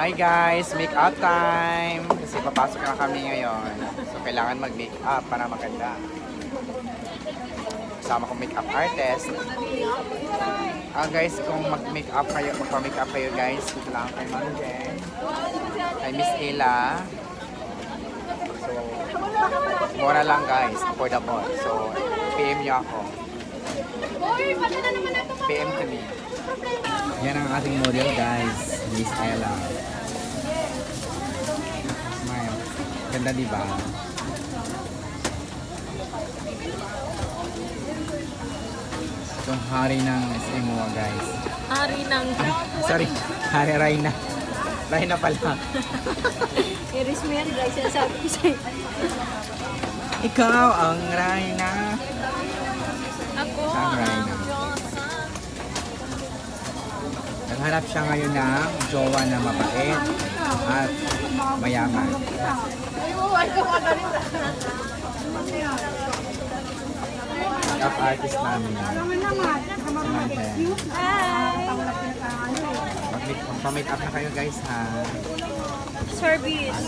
Hi guys, make up time! Kasi papasok na kami ngayon. So kailangan mag-make up para maganda. Kasama kong make up artist. Guys, kung mag-make up kayo, magpa-make up kayo guys, dito lang kay Ma'am Jen, kay Miss Ella. So, mura lang guys, affordable. So, PM nyo ako. PM to me. Yan ang ating model guys, Miss Ella. Smile. Ganda diba? Itong hari ng SMO guys. Hari ng... Sorry, hari Rayna. Rayna pala. Iris Mary guys, sabi ko sa'yo. Ikaw ang Rayna. Ako Ang Rayna. Naghanap siya ngayon ng jowa na mabait at mayaman. Makeup artist namin. Samantha. Magpa-make up na kayo guys ha. Service.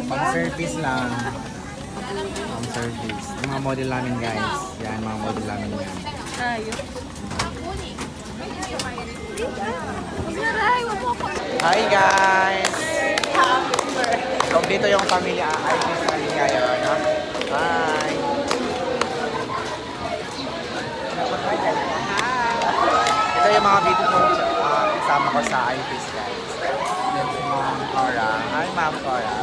Pang-service lang. Pang-service. Yung mga model namin guys. Yan, mga model namin yan. Tayo. Hi guys! So dito yung pamilya artist namin ngayon. No? Hi! Ito yung mga beautiful kasama ko sa IPs guys. Yan si Ma'am Cora. Hi Ma'am Cora.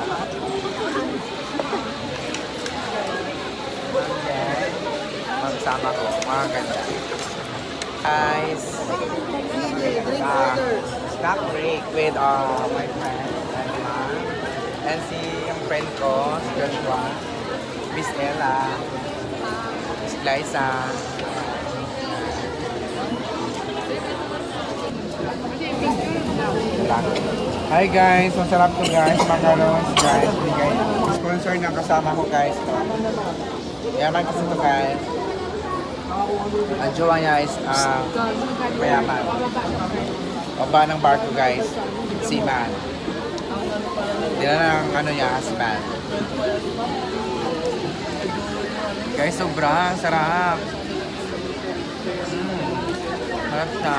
Then, magsama ko. Mga ganda. Guys, snack break with my friend and mom. And si yung friend ko, si Joshua, Miss Ella, Miss Liza. Hi guys, masarap to guys, macarons guys. Sponsor ng kasama ko guys. Yaman kasi to guys. Ang jowa niya is mayaman. Baba ng barko guys, seaman. Dila ng ano niya, husband. Guys, sobrang sarap. Sarap na.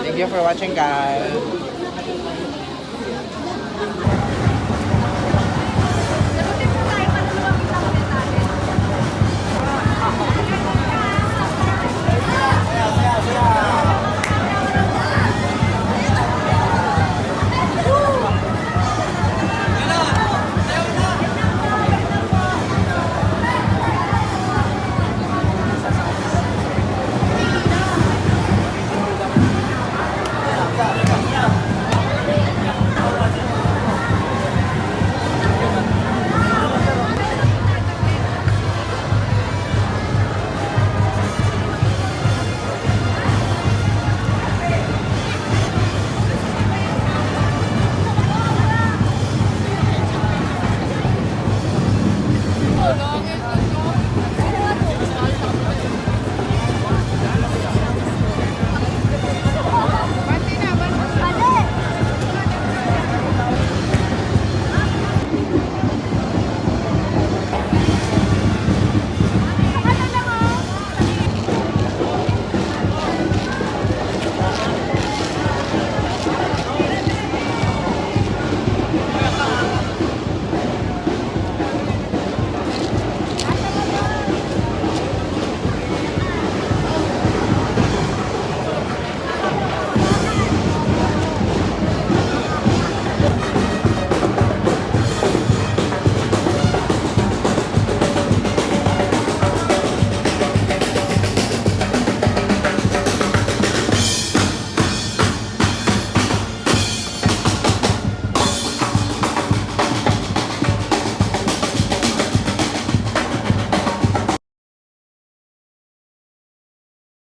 Thank you for watching guys.